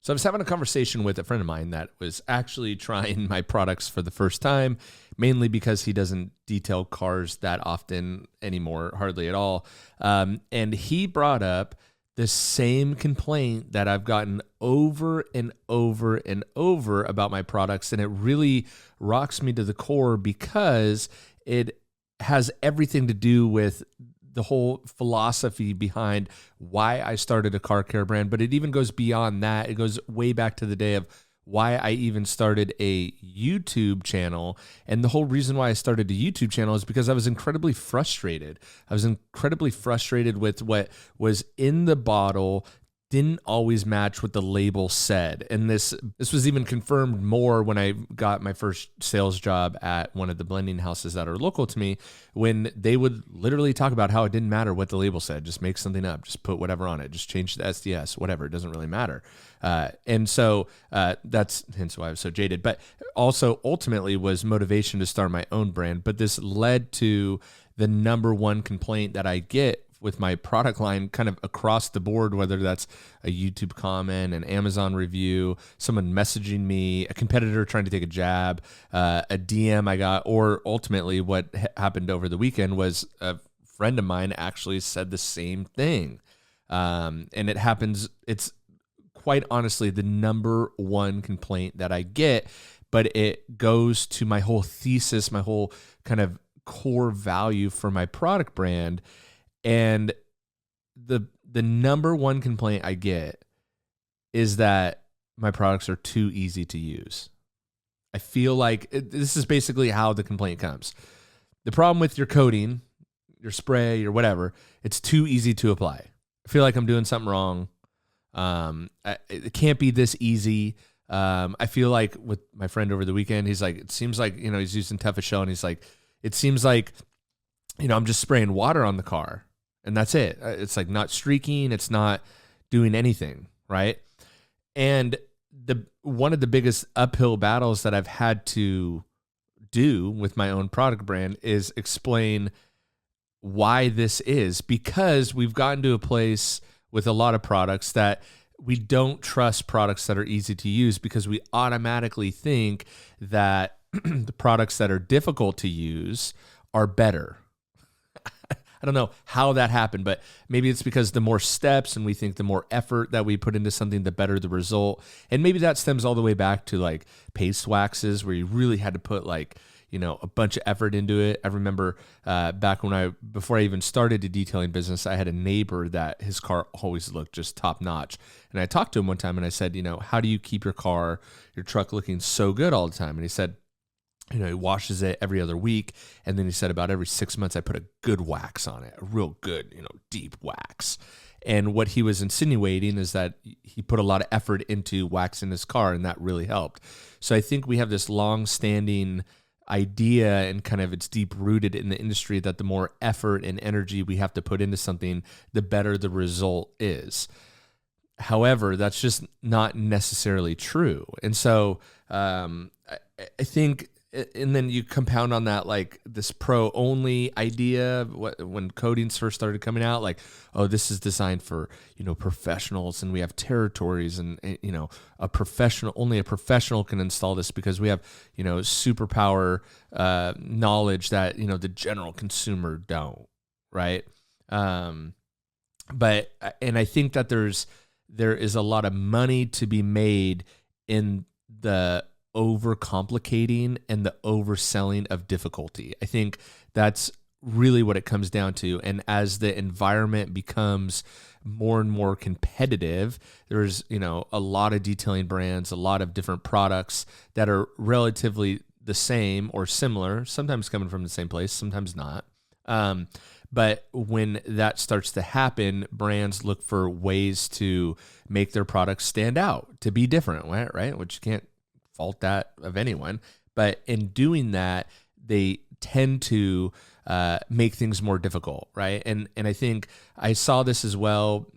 So I was having a conversation with a friend of mine that was actually trying my products for the first time, mainly because he doesn't detail cars that often anymore, hardly at all. And he brought up the same complaint that I've gotten over and over and over about my products. And it really rocks me to the core because it has everything to do with the whole philosophy behind why I started a car care brand, but it even goes beyond that. It goes way back to the day of why I even started a YouTube channel. And the whole reason why I started a YouTube channel is because I was incredibly frustrated. I was incredibly frustrated with what was in the bottle didn't always match what the label said. And this was even confirmed more when I got my first sales job at one of the blending houses that are local to me, when they would literally talk about how it didn't matter what the label said. Just make something up, just put whatever on it, just change the SDS, whatever. It doesn't really matter. And so that's hence why I was so jaded, but also ultimately was motivation to start my own brand. But this led to the number one complaint that I get with my product line kind of across the board, whether that's a YouTube comment, an Amazon review, someone messaging me, a competitor trying to take a jab, a DM I got, or ultimately what happened over the weekend was a friend of mine actually said the same thing. And it happens, it's quite honestly the number one complaint that I get, but it goes to my whole thesis, my whole kind of core value for my product brand. And the number one complaint I get is that my products are too easy to use. I feel like this is basically how the complaint comes. The problem with your coating, your spray, or whatever, it's too easy to apply. I feel like I'm doing something wrong. It can't be this easy. I feel like with my friend over the weekend, he's like, it seems like, he's using toughest shell, and he's like, it seems like, I'm just spraying water on the car. And that's it. It's like not streaking. It's not doing anything, right? And one of the biggest uphill battles that I've had to do with my own product brand is explain why this is, because we've gotten to a place with a lot of products that we don't trust products that are easy to use, because we automatically think that the products that are difficult to use are better. I don't know how that happened, but maybe it's because the more steps and we think the more effort that we put into something, the better the result. And maybe that stems all the way back to like paste waxes, where you really had to put like, a bunch of effort into it. I remember back before I even started a detailing business, I had a neighbor that his car always looked just top notch. And I talked to him one time and I said, how do you keep your truck looking so good all the time? And he said, he washes it every other week. And then he said about every 6 months, I put a good wax on it, a real good, deep wax. And what he was insinuating is that he put a lot of effort into waxing his car, and that really helped. So I think we have this long-standing idea, and kind of it's deep-rooted in the industry, that the more effort and energy we have to put into something, the better the result is. However, that's just not necessarily true. And so I think, and then you compound on that, like this pro only idea when coatings first started coming out, like, oh, this is designed for, professionals, and we have territories, and, only a professional can install this because we have, superpower knowledge that, the general consumer don't. Right. And I think that there is a lot of money to be made in the overcomplicating and the overselling of difficulty. I think that's really what it comes down to. And as the environment becomes more and more competitive, there's, a lot of detailing brands, a lot of different products that are relatively the same or similar, sometimes coming from the same place, sometimes not. But when that starts to happen, brands look for ways to make their products stand out, to be different, right? Which you can't fault that of anyone. But in doing that, they tend to make things more difficult, right? And I think I saw this as well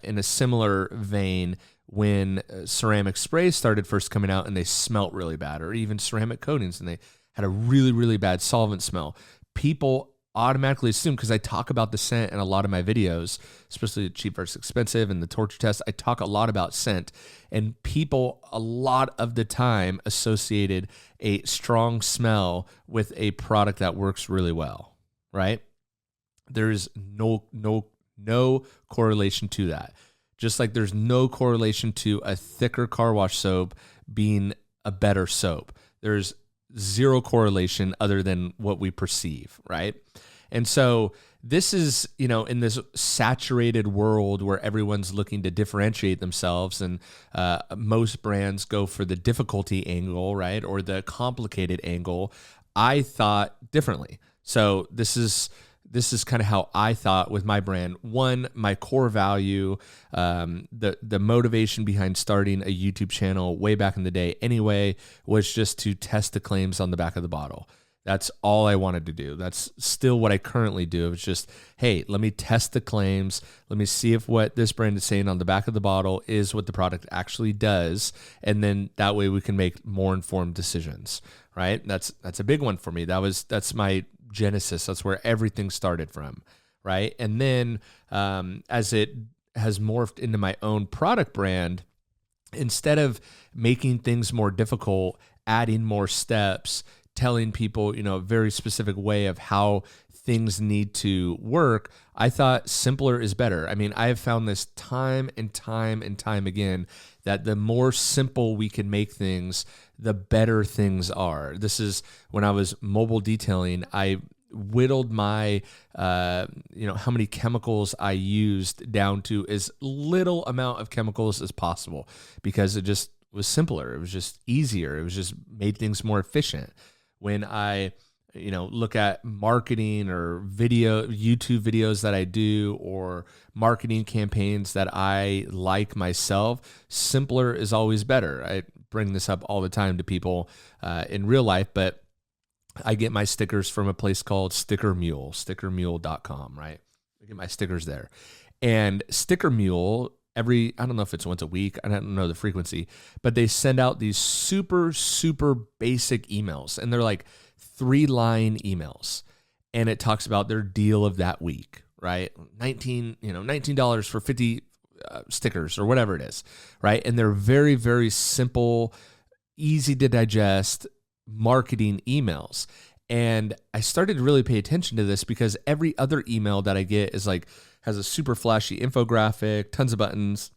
in a similar vein when ceramic sprays started first coming out and they smelt really bad, or even ceramic coatings and they had a really, really bad solvent smell. People automatically assume, because I talk about the scent in a lot of my videos, especially the cheap versus expensive and the torture test, I talk a lot about scent, and people a lot of the time associated a strong smell with a product that works really well, right? There's no correlation to that. Just like there's no correlation to a thicker car wash soap being a better soap. There's zero correlation other than what we perceive, right? And so this is, in this saturated world where everyone's looking to differentiate themselves, and most brands go for the difficulty angle, right? Or the complicated angle. I thought differently. So this is kind of how I thought with my brand. One, my core value, the motivation behind starting a YouTube channel way back in the day anyway, was just to test the claims on the back of the bottle. That's all I wanted to do. That's still what I currently do. It's just, hey, let me test the claims. Let me see if what this brand is saying on the back of the bottle is what the product actually does. And then that way we can make more informed decisions, right? That's a big one for me. That's my genesis. That's where everything started from, right? And then as it has morphed into my own product brand, instead of making things more difficult, adding more steps, telling people, a very specific way of how things need to work, I thought simpler is better. I mean, I have found this time and time and time again that the more simple we can make things, the better things are. This is when I was mobile detailing, I whittled my, how many chemicals I used down to as little amount of chemicals as possible, because it just was simpler. It was just easier. It was just made things more efficient. When I, look at marketing or YouTube videos that I do, or marketing campaigns that I like myself, simpler is always better. I bring this up all the time to people in real life, but I get my stickers from a place called Sticker Mule, stickermule.com, right? I get my stickers there. And Sticker Mule, I don't know if it's once a week, I don't know the frequency, but they send out these super, super basic emails, and they're like 3-line emails. And it talks about their deal of that week, right? $19 for 50 stickers or whatever it is, right? And they're very, very simple, easy to digest marketing emails. And I started to really pay attention to this because every other email that I get is like, has a super flashy infographic, tons of buttons,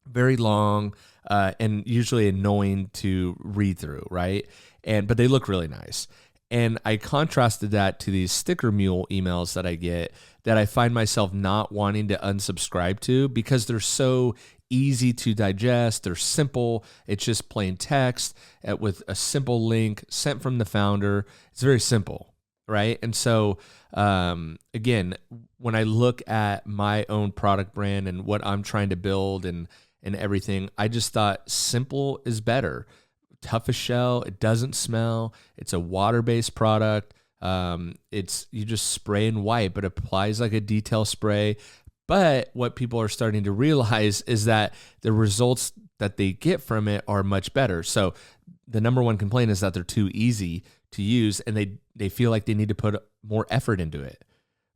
very long, and usually annoying to read through, right? But they look really nice. And I contrasted that to these Sticker Mule emails that I get, that I find myself not wanting to unsubscribe to because they're so easy to digest. They're simple. It's just plain text with a simple link sent from the founder. It's very simple, right? And so, again, when I look at my own product brand and what I'm trying to build and everything, I just thought simple is better. Toughest shell, it doesn't smell. It's a water-based product. You just spray and wipe. It applies like a detail spray. But what people are starting to realize is that the results that they get from it are much better. So the number one complaint is that they're too easy to use, and they feel like they need to put more effort into it,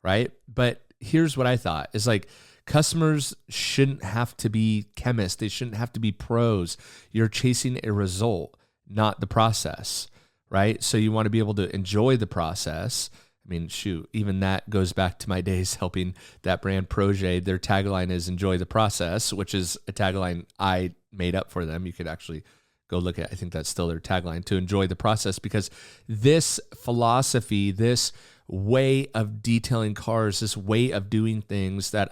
right? But here's what I thought is like, customers shouldn't have to be chemists. They shouldn't have to be pros. You're chasing a result, not the process, right? So you want to be able to enjoy the process. I mean, shoot, even that goes back to my days helping that brand Projet. Their tagline is enjoy the process, which is a tagline I made up for them. You could actually go look at, I think that's still their tagline, to enjoy the process, because this philosophy, this way of detailing cars, this way of doing things that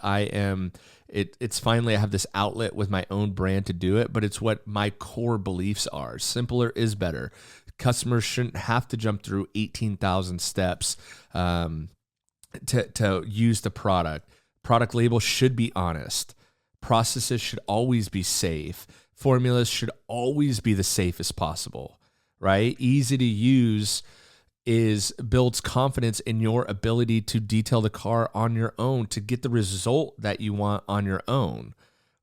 it's finally, I have this outlet with my own brand to do it, but it's what my core beliefs are. Simpler is better. Customers shouldn't have to jump through 18,000 steps to use the product. Product label should be honest. Processes should always be safe. Formulas should always be the safest possible, right? Easy to use builds confidence in your ability to detail the car on your own, to get the result that you want on your own,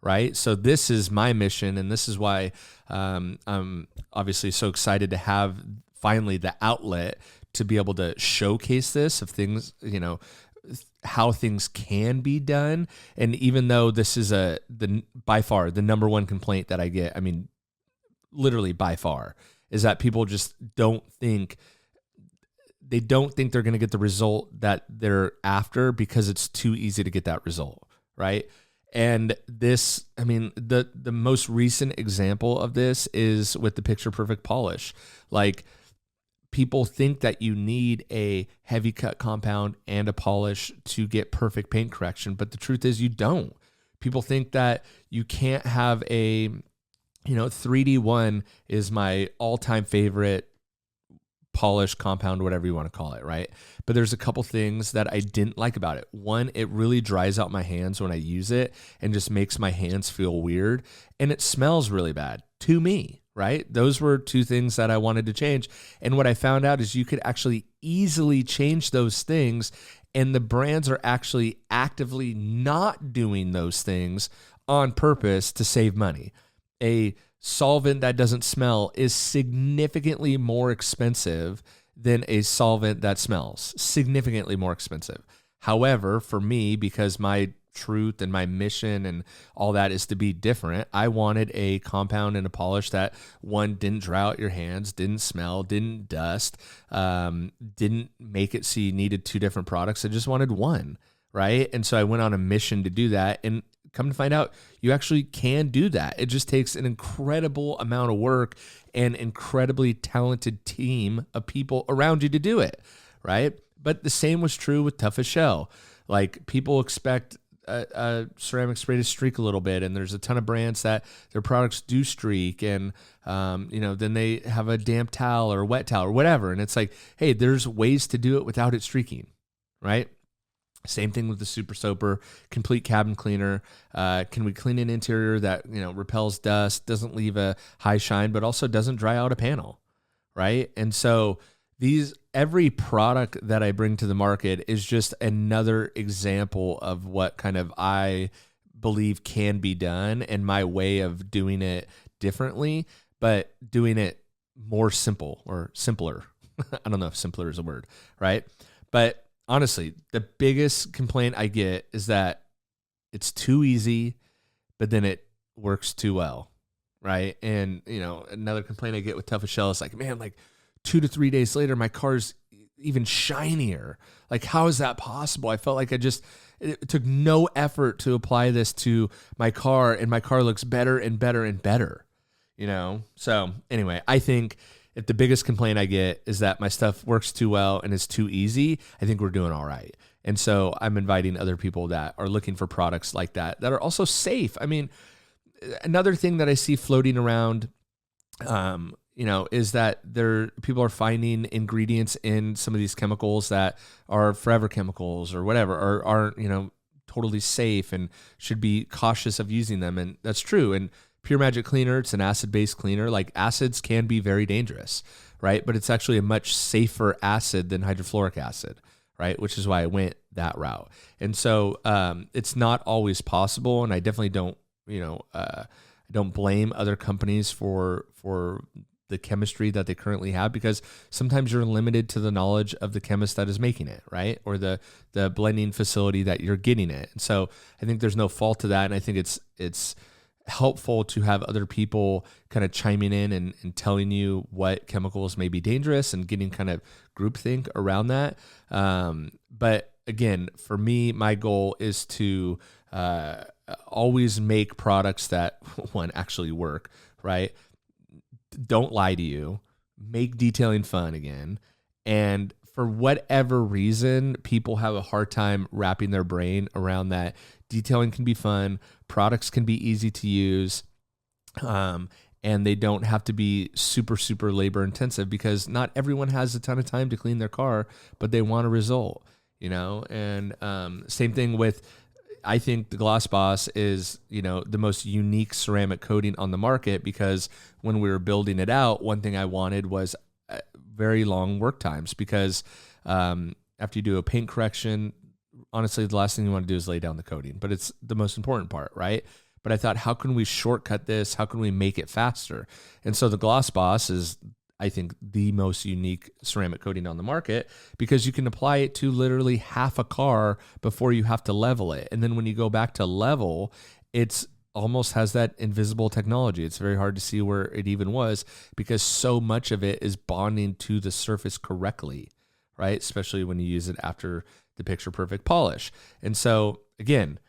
right? So this is my mission, and this is why I'm obviously so excited to have finally the outlet to be able to showcase this of things, how things can be done. And even though this is by far the number one complaint that I get, I mean, literally by far, is that people just don't think they're going to get the result that they're after because it's too easy to get that result, right? And this, I mean, the most recent example of this is with the Picture Perfect polish. Like, people think that you need a heavy cut compound and a polish to get perfect paint correction, but the truth is you don't. People think that you can't have 3D1 is my all-time favorite polish compound, whatever you want to call it, right? But there's a couple things that I didn't like about it. One, it really dries out my hands when I use it and just makes my hands feel weird, and it smells really bad to me, right? Those were two things that I wanted to change. And what I found out is you could actually easily change those things, and the brands are actually actively not doing those things on purpose to save money. A solvent that doesn't smell is significantly more expensive than a solvent that smells. Significantly more expensive. However, for me, because my truth and my mission and all that is to be different, I wanted a compound and a polish that, one, didn't dry out your hands, didn't smell, didn't dust, didn't make it so you needed two different products. I just wanted one, right? And so I went on a mission to do that, and come to find out, you actually can do that. It just takes an incredible amount of work and incredibly talented team of people around you to do it, right? But the same was true with Tough as Shell. Like, people expect a ceramic spray to streak a little bit, and there's a ton of brands that their products do streak, and then they have a damp towel or a wet towel or whatever, and it's like, hey, there's ways to do it without it streaking, right? Same thing with the Super Soaper Complete Cabin Cleaner. Can we clean an interior that repels dust, doesn't leave a high shine, but also doesn't dry out a panel, right? And so every product that I bring to the market is just another example of what kind of I believe can be done, and my way of doing it differently, but doing it more simple or simpler. I don't know if simpler is a word, right? But honestly, the biggest complaint I get is that it's too easy, but then it works too well, right? And, another complaint I get with Tough as Shell is like, man, like 2 to 3 days later, my car's even shinier. Like, how is that possible? I felt like it took no effort to apply this to my car, and my car looks better and better and better, So anyway, I think if the biggest complaint I get is that my stuff works too well and is too easy, I think we're doing all right. And so I'm inviting other people that are looking for products like that are also safe. I mean, another thing that I see floating around, is that people are finding ingredients in some of these chemicals that are forever chemicals or whatever, or aren't, totally safe and should be cautious of using them. And that's true. And Pure Magic Cleaner, it's an acid-based cleaner. Like, acids can be very dangerous, right? But it's actually a much safer acid than hydrofluoric acid, right? Which is why I went that route. And so it's not always possible, and I definitely don't, don't blame other companies for the chemistry that they currently have, because sometimes you're limited to the knowledge of the chemist that is making it, right? Or the blending facility that you're getting it. And so I think there's no fault to that, and I think it's helpful to have other people kind of chiming in and telling you what chemicals may be dangerous and getting kind of groupthink around that. But again, for me, my goal is to always make products that, one, actually work, right? Don't lie to you, make detailing fun again. And for whatever reason, people have a hard time wrapping their brain around that. Detailing can be fun, products can be easy to use, and they don't have to be super, super labor intensive, because not everyone has a ton of time to clean their car, but they want a result, And same thing with, I think the Gloss Boss is, the most unique ceramic coating on the market, because when we were building it out, one thing I wanted was very long work times, because after you do a paint correction, honestly, the last thing you want to do is lay down the coating, but it's the most important part, right? But I thought, how can we shortcut this? How can we make it faster? And so the Gloss Boss is, I think, the most unique ceramic coating on the market, because you can apply it to literally half a car before you have to level it. And then when you go back to level, it's almost has that invisible technology. It's very hard to see where it even was, because so much of it is bonding to the surface correctly, right? Especially when you use it after the picture perfect polish. And so again,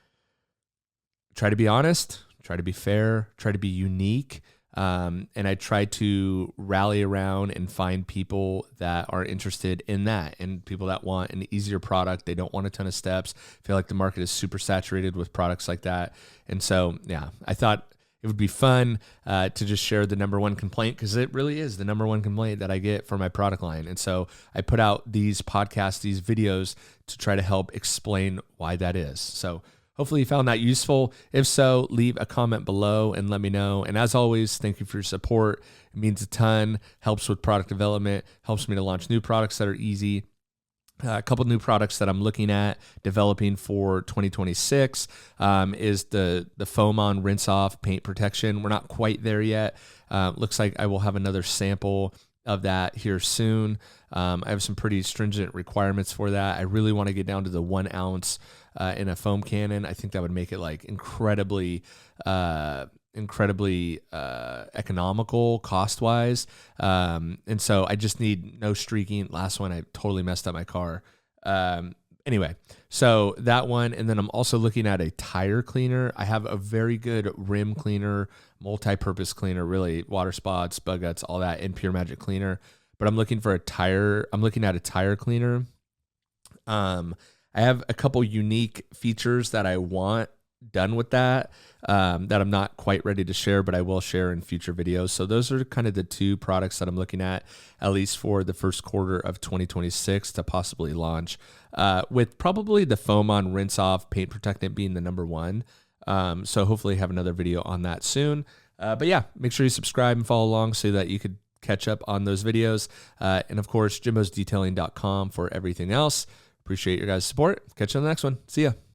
try to be honest, try to be fair, try to be unique. And I try to rally around and find people that are interested in that, and people that want an easier product. They don't want a ton of steps. Feel like the market is super saturated with products like that. And so, yeah, I thought it would be fun to just share the number one complaint, because it really is the number one complaint that I get for my product line. And so I put out these podcasts, these videos, to try to help explain why that is. So hopefully you found that useful. If so, leave a comment below and let me know. And as always, thank you for your support. It means a ton, helps with product development, helps me to launch new products that are easy. A couple new products that I'm looking at developing for 2026 is the foam on rinse off paint protection. We're not quite there yet. Looks like I will have another sample of that here soon. I have some pretty stringent requirements for that. I really want to get down to the 1 ounce in a foam cannon. I think that would make it like incredibly economical cost wise. And so I just need no streaking. Last one, I totally messed up my car. Anyway, so that one. And then I'm also looking at a tire cleaner. I have a very good rim cleaner, multi-purpose cleaner, really water spots, bug guts, all that in Pure Magic Cleaner. But I'm looking for I'm looking at a tire cleaner. I have a couple unique features that I want done with that that I'm not quite ready to share, but I will share in future videos. So those are kind of the two products that I'm looking at least for the first quarter of 2026 to possibly launch, with probably the foam on rinse off paint protectant being the number one. So hopefully have another video on that soon. But yeah, make sure you subscribe and follow along so that you could catch up on those videos. And of course, jimbosdetailing.com for everything else. Appreciate your guys' support. Catch you on the next one. See ya.